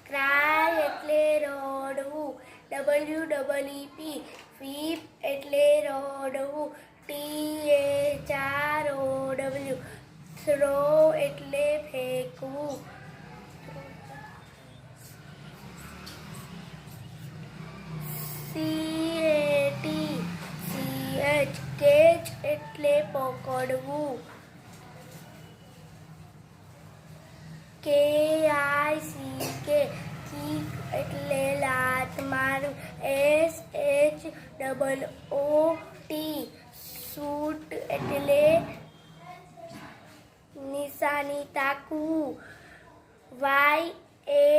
Cry એટલે રડવું. WEEP whip એટલે રડવું. THROW થ્રો એટલે ફેંકવું. CATCH કેચ એટલે પકડવું. KICK કિક એટલે લાત મારવું. SHOOT શૂટ એટલે નિશાની તાકવું. YA